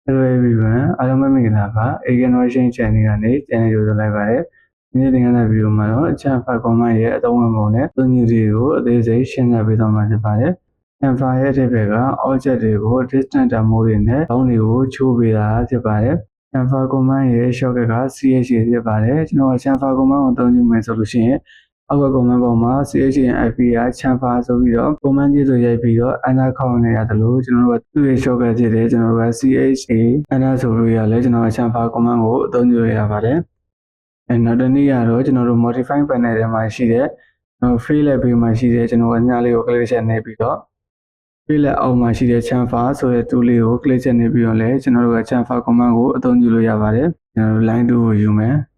Hello everyone,အားလုံးပဲမင်္ဂလာပါ Innovation Channel ကနေ channel ကြိုဆိုလိုက်ပါတယ်။ဒီနေ့သင်ခန်းစာဗီဒီယိုမှာတော့ Chanfa command ရဲ့အသုံးဝင်ပုံနဲ့သုံးညတွေကိုအသေးစိတ်ရှင်းပြပေးသွားမှာဖြစ်ပါတယ်။ Chanfa ရဲ့အဓိပ္ပာယ်က object တွေကို distance တန်ဖိုးတွေနဲ့ပေါင်းတွေကိုချိုးပေးတာဖြစ်ပါတယ်။ Chanfa command ရဲ့ shortcut က CH ဖြစ်ပါတယ်။ကျွန်တော် Chanfa command ကိုအသုံးပြုမယ်ဆိုလို့ရှိရင်အောက်က command ပေါ်မှာ CHNFP က Chanfa ဆိုပြီးတော့ command ကြီးဆိုရိုက်ပြီးတော့ enter ခေါင်းနေရတယ်လို့ကျွန်တော်တို့ကသူ့ရဲ့ shortcut ဖြစ်တယ်ကျွန်တော်တို့က CHA enter ဆိုလို့ရလဲကျွန်တော် Chanfa command ကိုအသုံးပြုရပါတယ်။နောက်တစ်နည်းကတော့ကျွန်တော်တို့ modify panel ထဲမှာရှိတဲ့fill ဘေးမှာရှိတဲ့ကျွန်တော်ကညလေးကို click ချက်နေပြီးတော့ fill အောက်မှာရှိတဲ့ Chanfa ဆိုတဲ့ tool လေးကို click ချက်နေပြီးတော့လဲကျွန်တော်တို့က Chanfa command ကိုအသုံးပြုလို့ရပါတယ်။ကျွန်တော်တို့ line 2ကိုယူမယ်။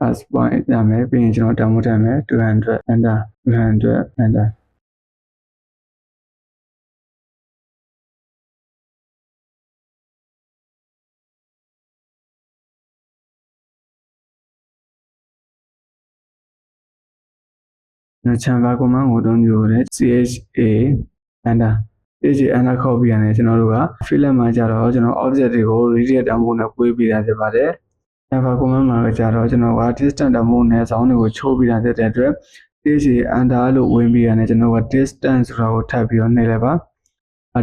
first point ရမယ်ပြီးရင်ကျွန်တော် download ထားမယ်200 enter 200 enter Chanfa command ကိုအသုံးပြုရတဲ့ CHA enter CHA enter ခေါက်ပြီးရတယ်ကျွန်တော်တို့က fill မှာကြတော့ကျွန်တော် object တွေကို radius တန်ဖိုးနဲ့ပွေးပေးတာဖြစ်ပါတယ် Chanfa command မှာကြတော့ကျွန်တော်က distance တန်ဖိုးနဲ့ဇောင်းတွေကိုချိုးပေးတာဖြစ်တဲ့အတွက် CHA enter လို့ဝင်ပြီးရတယ်ကျွန်တော်က distance ဆိုတာကိုထပ်ပြီးတော့နှိပ်လိုက်ပါ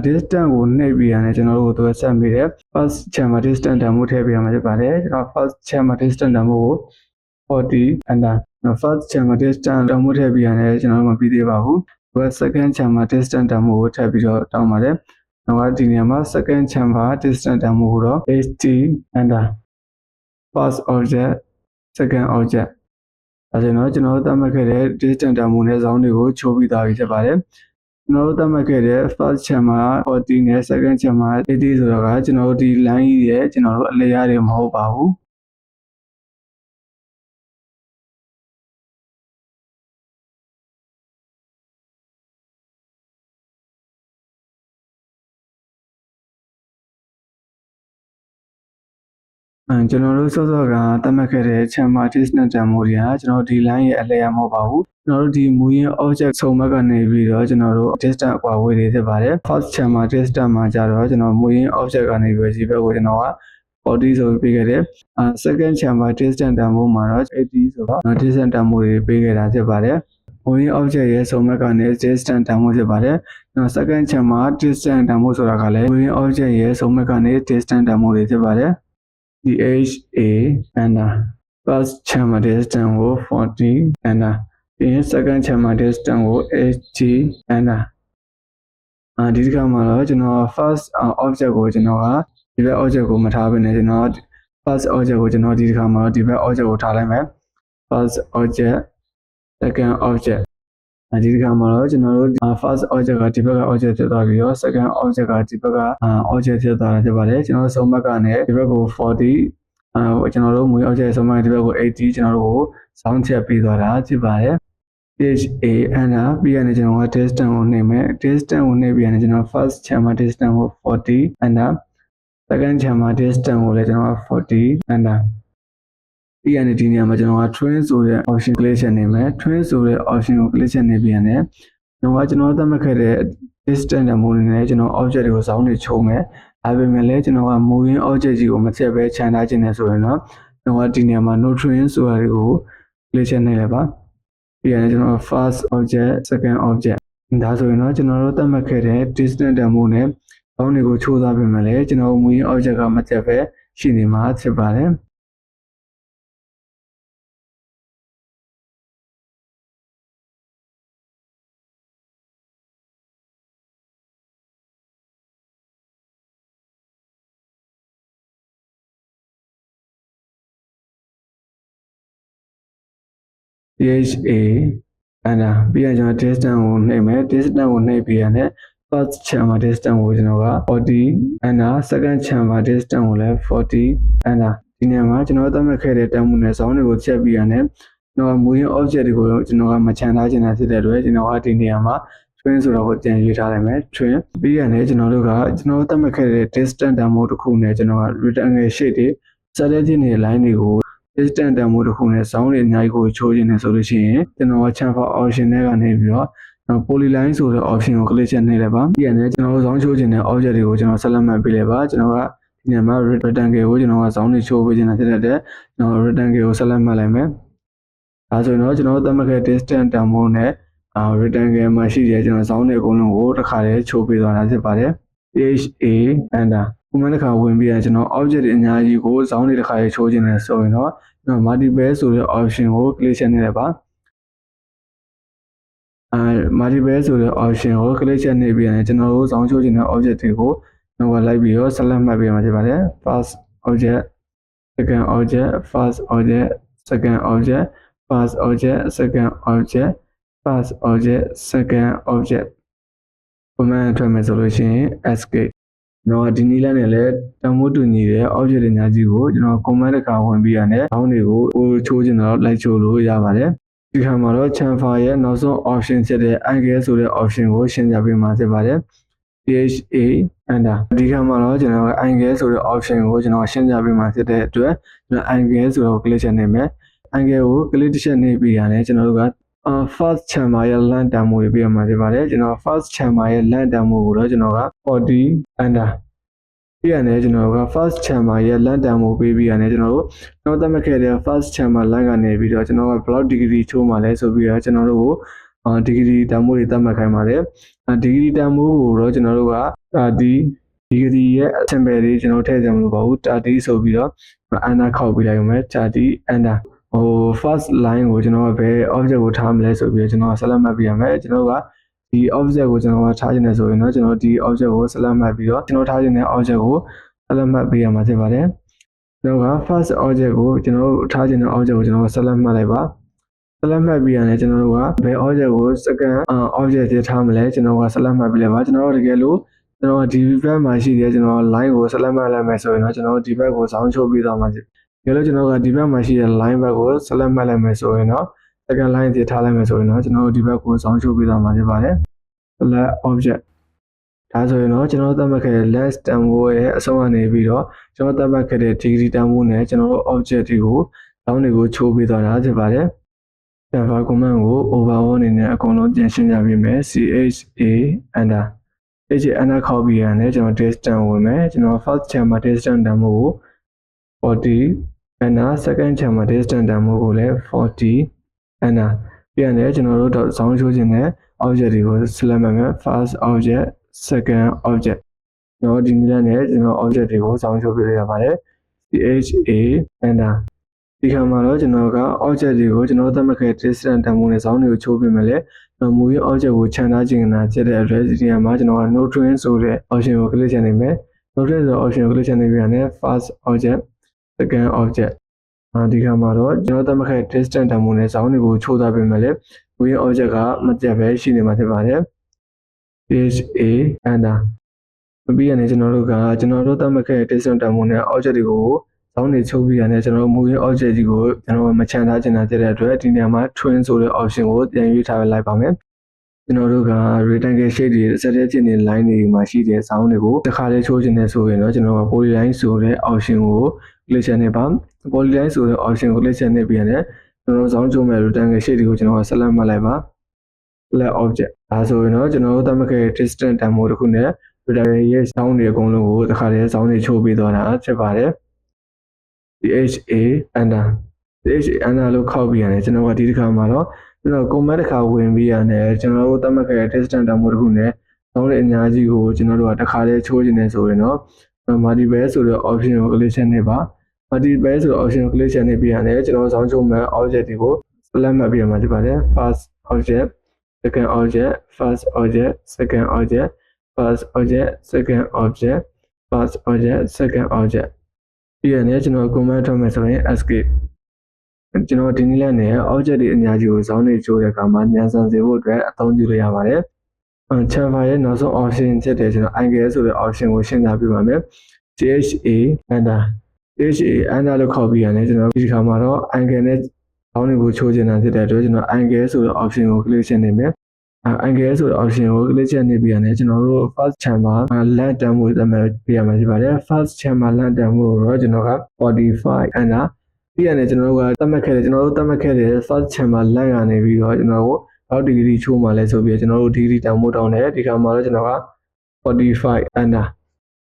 distance ကိုနှိပ်ပြီးရတယ်ကျွန်တော်တို့သူကဆက်ပြီးတဲ့ first Chanfa distance တန်ဖိုးထည့်ပေးရမှာဖြစ်ပါတယ်ကျွန်တော် first Chanfa distance တန်ဖိုးကို40 enter first Chanfa distance တန်ဖိုးထည့်ပြီးရတယ်ကျွန်တော်တို့မပြီးသေးပါဘူးသူက second Chanfa distance တန်ဖိုးကိုထည့်ပြီးတော့တောင်းပါတယ်တော့ဒီနေရာမှာ second Chanfa distance တန်ဖိုးကိုတော့ HT enter first object second object ဒါဆိုတော့ကျွန်တော်တို့သတ်မှတ်ခဲ့တဲ့ distance တန်ဖိုးနဲ့ဇောင်းတွေကိုချိုးပြီးသားပြီဖြစ်ပါတယ်ကျွန်တော်တို့သတ်မှတ်ခဲ့တဲ့ first Chanfa 40နဲ့ second Chanfa 80ဆိုတော့ကကျွန်တော်တို့ဒီ line ကြီးရဲ့ကျွန်တော်တို့အလျားတွေမဟုတ်ပါဘူးကျွန်တော်တို့စောစောကသတ်မှတ်ခဲ့တဲ့ Chanfa distance တန်ဖိုးတွေကကျွန်တော်တို့ဒီ line ရဲ့အလျားမဟုတ်ပါဘူးကျွန်တော်တို့ဒီမူရင်း object ဆုံဘက်ကနေပြီးတော့ကျွန်တော်တို့ distance အကွာအဝေးတွေဖြစ်ပါတယ် first Chanfa distance မှာကြတော့ကျွန်တော်မူရင်း object ကနေပြီးဒီဘက်ကိုကျွန်တော်က40ဆိုပြီးပေးခဲ့တယ်second Chanfa distance တန်ဖိုးမှာတော့80ဆိုတော့ distance တန်ဖိုးတွေပေးခဲ့တာဖြစ်ပါတယ်မူရင်း object ရဲ့ဆုံဘက်ကနေ distance တန်ဖိုးဖြစ်ပါတယ်ကျွန်တော် second Chanfa distance တန်ဖိုးဆိုတာကလည်းမူရင်း object ရဲ့ဆုံဘက်ကနေ distance တန်ဖိုးတွေဖြစ်ပါတယ်CHA enter first Chanfa distance ကို40 enter ပြီးရင် second Chanfa distance ကို HG enter ဒီတစ်ခါမှာတော့ကျွန်တော် first object ကိုကျွန်တော်ကဒီဘက် object ကိုမထားဘဲနဲ့ကျွန်တော် first object ကိုကျွန်တော်ဒီတစ်ခါမှာတော့ဒီဘက် object ကိုထားလိုက်မယ် first object second object ဒီတစ်ခါမှာတော့ကျွန်တော်တို့ first object ကဒီဘက်က object ဖြစ်သွားပြီးတော့ second object ကဒီဘက်က object ဖြစ်သွားတာဖြစ်ပါတယ်ကျွန်တော်ဆုံးဘက်ကနေဒီဘက်ကို40ကျွန်တော်တို့မူ object ဆုံးဘက်ဒီဘက်ကို80ကျွန်တော်တို့ကိုစောင်းချက်ပြီးသွားတာဖြစ်ပါတယ် HA enter ပြီးရင်ကျွန်တော်က distance ကိုနှိပ်မယ် distance ကိုနှိပ်ပြီးရင်ကျွန်တော် first Chanfa distance ကို40 enter second Chanfa distance ကိုလည်းကျွန်တော်က40 enterပြီးရင်ဒီနေရာမှာကျွန်တော်က twin ဆိုတဲ့ option click ချက်နေမယ် twin ဆိုတဲ့ option ကို click ချက်နေပြီးရင်ကျွန်တော်သတ်မှတ်ခဲ့တဲ့ distance တန်ဖိုးနဲ့ကျွန်တော် object တွေကိုဇောင်းတွေချုံမယ်ဒါပေမဲ့လည်းကျွန်တော်ကမူရင်း object ကြီးကိုမဆက်ပဲခြံထားခြင်းနဲ့ဆိုရင်တော့ကျွန်တော်ကဒီနေရာမှာ no twin ဆိုတာတွေကို click ချက်နေလိုက်ပါပြီးရင်ကျွန်တော် first object second object ဒါဆိုရင်တော့ကျွန်တော်တို့သတ်မှတ်ခဲ့တဲ့ distance တန်ဖိုးနဲ့ဇောင်းတွေကိုချိုးသားပြင်မယ်လေကျွန်တော်မူရင်း object ကမဆက်ပဲရှိနေမှာဖြစ်ပါတယ်CHA enter ပြီးရင်ကျွန်တော် distance ကိုနှိပ်မယ် distance ကိုနှိပ်ပြီးရင်first Chanfa distance ကိုကျွန်တော်က40 enter second Chanfa distance ကိုလည်း40 enter ဒီနေရာမှာကျွန်တော်သတ်မှတ်ခဲ့တဲ့တန်ဖိုးနဲ့ဇောင်းတွေကိုချက်ပြီးရင်ကျွန်တော်မူရင်း object တွေကိုကျွန်တော်ကမချန်ထားခြင်းတာဖြစ်တဲ့အတွက်ကျွန်တော်ကဒီနေရာမှာ twin ဆိုတာကိုပြန်ရွေးထားလိုက်မယ် twin ပြီးရင်ကျွန်တော်တို့ကကျွန်တော်သတ်မှတ်ခဲ့တဲ့ distance တန်ဖိုးတစ်ခုနဲ့ကျွန်တော်က rectangle shape တွေဆက်လက်ခြင်းတွေ line တွေကိုdistance တန်ဖိုးတစ်ခုနဲ့ဇောင်းတွေအများကြီးကိုချိုးခြင်းနဲ့ဆိုလို့ရှိရင်ကျွန်တော်က Chanfa option ထဲကနေပြီးတော့polyline ဆိုတဲ့ option ကို click ချက်နှိပ်လိုက်ပါပြီးရင်ကျွန်တော်တို့ဇောင်းချိုးခြင်းတဲ့ object တွေကိုကျွန်တော်ဆက်လက်မှတ်ပေးလိုက်ပါကျွန်တော်ကဒီ ညမှာ rectangle ကိုကျွန်တော်ကဇောင်းတွေချိုးပေးခြင်းနဲ့ဖြစ်တဲ့ကျွန်တော် rectangle ကိုဆက်လက်မှတ်လိုက်မယ်ဒါဆိုရင်တော့ကျွန်တော်သတ်မှတ်ခဲ့ distance တန်ဖိုးနဲ့rectangle မှာရှိတဲ့ကျွန်တော်ဇောင်းတွေအကုန်လုံးကိုတစ်ခါတည်းချိုးပေးသွားတာဖြစ်ပါတယ် HA enter ခုမှတစ်ခါဝင်ပြီးရင်ကျွန်တော် object တွေအများကြီးကိုဇောင်းတွေတစ်ခါတည်းချိုးခြင်းနဲ့ဆိုရင်တော့ကျွန်တော် multiple ဆိုတဲ့ option ကို click ချက်နေတယ်ပါmultiple ဆိုတဲ့ option ကို click ချက်နေပြီးရင်ကျွန်တော်တို့ဇောင်းချိုးခြင်းတဲ့ object တွေကိုတော့လိုက်ပြီးတော့ဆက်လက်မှတ်ပေးမှာဖြစ်ပါတယ် first object second object first object second object first object second object first object second object command ထွက်မယ်ဆိုလို့ရှိရင် escape တော့ဒီနည်းလမ်းနဲ့လည်းတမိုးတူညီတဲ့ object တွေများကြီးကိုကျွန်တော် command တစ်ခါဝင်ပြီးရတယ်။အောင်းတွေကိုချိုးချင်တော့လိုက်ချိုးလို့ရပါတယ်။ဒီခါမှာတော့ chamfer ရဲ့နောက်ဆုံး option ဖြစ်တဲ့ angle ဆိုတဲ့ option ကိုရှင်းပြပေးမှာဖြစ်ပါတယ်။ PHA enter ဒီခါမှာတော့ကျွန်တော် angle ဆိုတဲ့ option ကိုကျွန်တော်ရှင်းပြပေးမှာဖြစ်တဲ့အတွက်ကျွန်တော် angle ဆိုတော့ click ချက်နေမယ်။ angle ကို click တစ်ချက်နေပြီးရတယ်ကျွန်တော်တို့ကfirst chamber ရဲ့ length တန်ဖိုးပြရမှာဖြစ်ပါတယ်ကျွန်တော် first chamber ရဲ့ length တန်ဖိုးကိုတော့ကျွန်တော်က40 enter ပြရတယ်ကျွန်တော်က first chamber ရဲ့ length တန်ဖိုးပေးပြီးရတယ်ကျွန်တော်သတ်မှတ်ခဲ့တဲ့ first chamber length ကနေပြီးတော့ကျွန်တော်က block degree ချိုးမှာလဲဆိုပြီးတော့ကျွန်တော်တို့ကိုdegree တန်ဖိုးတွေသတ်မှတ်ခိုင်းပါတယ်degree တန်ဖိုးကိုတော့ကျွန်တော်တို့ကdegree ရဲ့ symbol တွေကျွန်တော်ထည့်ကြမလို့ပါဘူး30ဆိုပြီးတော့ enter ခောက်ပေးလိုက်ရမယ်30 enter first line ကိုကျွန်တော်ကဘယ် object ကိုထားမလဲဆိုပြီးတော့ကျွန်တော်ဆက်လက်မှတ်ပြရမယ်ကျွန်တော်ကဒီ object ကိုကျွန်တော်ကထားခြင်းနဲ့ဆိုရင်တော့ကျွန်တော်ဒီ object ကိုဆက်လက်မှတ်ပြီးတော့ကျွန်တော်ထားခြင်းတဲ့ object ကိုဆက်လက်မှတ်ပေးရမှာဖြစ်ပါတယ်ကျွန်တော်က first object ကိုကျွန်တော်ထားခြင်းတဲ့ object ကိုကျွန်တော်ဆက်လက်မှတ်လိုက်ပါဆက်လက်မှတ်ပြီးရတယ်ကျွန်တော်တို့ကဘယ် object ကို second object တွေထားမလဲကျွန်တော်ကဆက်လက်မှတ်ပြီးလိုက်ပါကျွန်တော်တို့တကယ်လို့ကျွန်တော်ဒီဘက်မှာရှိတဲ့ကျွန်တော် line ကိုဆက်လက်မှတ်လိုက်မယ်ဆိုရင်တော့ကျွန်တော်ဒီဘက်ကိုစောင်းချိုးပြီးသွားမှာဖြစ်ဒီလိုကျွန်တော်ကဒီဘက်မှာရှိတဲ့ line ဘက်ကိုဆက်လက်မှတ်လိုက်မယ်ဆိုရင်တော့ second line တွေထားလိုက်မယ်ဆိုရင်တော့ကျွန်တော်တို့ဒီဘက်ကိုစောင်းချိုးပေးသွားမှာဖြစ်ပါတယ် select object ဒါဆိုရင်တော့ကျွန်တော်သတ်မှတ်ခဲ့တဲ့ length တန်ဖိုးရဲ့အဆုံးအနေပြီးတော့ကျွန်တော်သတ်မှတ်ခဲ့တဲ့ degree တန်ဖိုးနဲ့ကျွန်တော်တို့ object တွေကိုတောင်းတွေကိုချိုးပေးသွားတာဖြစ်ပါတယ် chamfer command ကို overall အနေနဲ့အကုန်လုံးပြန်ရှင်းပြပေးမယ် CHA enter enter ခေါက်ပြီးရတယ်ကျွန်တော် distance ဝင်မယ်ကျွန်တော် first chamfer distance တန်ဖိုးကို40 enter second chamfer distance တန်ဖိုးကိုလည်း40 enter ပြန်တယ်ကျွန်တော်တို့ဇောင်းချိုးခြင်းနဲ့ object တွေကို select မယ် first object second object တော့ဒီနည်းနဲ့ကျွန်တော် object တွေကိုဇောင်းချိုးပြရပါတယ် CHA enter ဒီခါမှာတော့ကျွန်တော်က object တွေကိုကျွန်တော်သတ်မှတ်ခဲ့ distance တန်ဖိုးနဲ့ဇောင်းတွေကိုချိုးပြမယ်လေကျွန်တော်မူရင်း object ကိုခြံထားခြင်းနာဖြစ်တဲ့ address ဒီမှာကျွန်တော်က no train ဆိုတဲ့ option ကို click ချနေမယ် no train ဆိုတဲ့ option ကို click ချနေပြီးရင် first object second object ဒီခါမှာတော့ကျွန်တော်သတ်မှတ်ခဲ့ distance တန်ဖိုးနဲ့ဇောင်းတွေကိုချိုးထားပေးမယ်လေမူရင်း object ကမပြတ်ပဲရှိနေမှာဖြစ်ပါတယ် CHA enter ပြီးရင်ကျွန်တော်တို့သတ်မှတ်ခဲ့တဲ့ distance တန်ဖိုးနဲ့ object တွေကိုဇောင်းတွေချုပ်ပြီးရတယ်ကျွန်တော်မူရင်း object ကြီးကိုကျွန်တော်မချန်ထားချင်တာတဲ့အတွက်ဒီနေရာမှာ twin ဆိုတဲ့ option ကိုပြန်ရွေးထားလိုက်ပါမယ်ကျွန်တော်တို့က rectangle shape တွေစက်တဲ့ဖြစ်နေ line တွေမှာရှိတဲ့ဇောင်းတွေကိုတစ်ခါလေးချိုးချင်တယ်ဆိုရင်တော့ကျွန်တော်က polyline ဆိုတဲ့ option ကို click ချနေပါ polyline ဆိုတဲ့ option ကို click ချနေပြီးရတယ်ကျွန်တော်ဇောင်းချိုးမဲ့ rectangle shape တွေကိုကျွန်တော်ဆက်လက်မှတ်လိုက်ပါ select object ဒါဆိုရင်တော့ကျွန်တော်တို့သတ်မှတ်ခဲ့တဲ့ distance တန်ဖိုးတစ်ခုနဲ့ rectangle ရဲ့ဇောင်းတွေအကုန်လုံးကိုတစ်ခါလေးဇောင်းတွေချိုးပေးသွားတာဖြစ်ပါတယ် CHA enter CHA enter လို့ခောက်ပြီးရတယ်ကျွန်တော်ကဒီတစ်ခါမှာတော့ကျွန်တော် command တစ်ခါဝင်ပြီးရတယ်ကျွန်တော်တို့သတ်မှတ်ခဲ့တဲ့ distance တန်ဖိုးတစ်ခုနဲ့ဇောင်းတွေအများကြီးကိုကျွန်တော်တို့ကတစ်ခါလေးချိုးခြင်းနဲ့ဆိုရင်တော့ multiple ဆိုတဲ့ option ကို click ချနေပါ multiple ဆိုတဲ့ option ကို click ချနေပြီးရတယ်ကျွန်တော်ဇောင်းချိုးမဲ့ object တွေကို select မှတ်ပြီးရမှာဖြစ်ပါတယ် first object second object first object second object first object second object first object second object ပြီးရင်ကျွန်တော် command ထုတ်မယ်ဆိုရင် escape ကျွန်တော်ဒီနည်းလမ်းနဲ့ object တွေအများကြီးကိုဇောင်းတွေချိုးတဲ့အခါမှာညံစံစေဖို့အတွက်အသုံးပြုလို့ရပါတယ် chamfer ရဲ့နောက်ဆုံး option ဖြစ်တဲ့ကျွန်တော် angle ဆိုတဲ့ option ကိုရှင်းပြပေးပါမယ် CHA enter CHA enter လို့ခေါက်ပြီးရတယ်ကျွန်တော်ဒီခါမှာတော့ angle နဲ့ဇောင်းတွေကိုချိုးချင်တာဖြစ်တဲ့အတွက်ကျွန်တော် angle ဆိုတဲ့ option ကို click ချနေမယ်angle ဆိုတဲ့ option ကို click ချနေပြီးရတယ်ကျွန်တော်တို့ first chamber length တန်ဖိုးသတ်မှတ်ပေးရမှာဖြစ်ပါတယ် first chamber length တန်ဖိုးကိုတော့ကျွန်တော်က45 enter ပြီးရတယ်ကျွန်တော်တို့ကသတ်မှတ်ခဲ့တဲ့ first chamber length ကနေပြီးတော့ကျွန်တော်တို့အောက် degree ချိုးမှလဲဆိုပြီးကျွန်တော်တို့ degree တန်ဖိုးတောင်းတယ်ဒီခါမှာတော့ကျွန်တော်က45 enter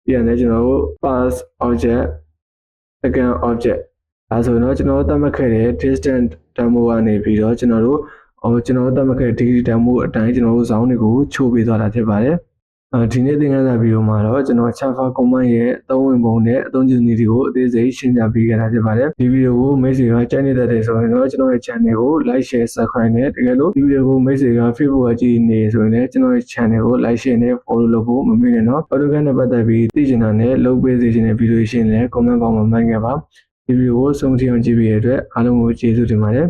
ပြန်လဲကျွန်တော်တို့ first object second object ဒါဆိုတော့ကျွန်တော်တို့သတ်မှတ်ခဲ့တဲ့ distance demo ကနေပြီးတော့ကျွန်တော်တို့သတ်မှတ်ခဲ့တဲ့ degree demo အတိုင်းကျွန်တော်တို့ဇောင်းတွေကိုချိုးပေးသွားတာဖြစ်ပါတယ်ဒီနေ့သင်ခန်းစာဗီဒီယိုမှာတော့ကျွန်တော် Java command ရဲ့အသုံးဝင်ပုံနဲ့အသုံးပြုနည်းတွေကိုအသေးစိတ်ရှင်းပြပေးခဲ့တာဖြစ်ပါတယ်ဒီဗီဒီယိုကိုမိတ်ဆွေကကြိုက်နေတတ်တယ်ဆိုရင်တော့ကျွန်တော်ရဲ့ channel ကို like share subscribe နဲ့တကယ်လို့ဒီဗီဒီယိုကိုမိတ်ဆွေက Facebook ကကြည့်နေဆိုရင်လည်းကျွန်တော်ရဲ့ channel ကို like share နဲ့ follow လုပ်ဖို့မမေ့နဲ့နော် AutoCAD နဲ့ပတ်သက်ပြီးသိချင်တာနဲ့လုပ်ပေးစေချင်တဲ့ဗီဒီယိုရှင်လည်း comment ဘောက်မှာမှတ်ခဲ့ပါဒီဗီဒီယိုကိုဆုံးဖြတ်အောင်ကြည့်ပြီးရတဲ့အတွက်အားလုံးကိုကျေးဇူးတင်ပါတယ်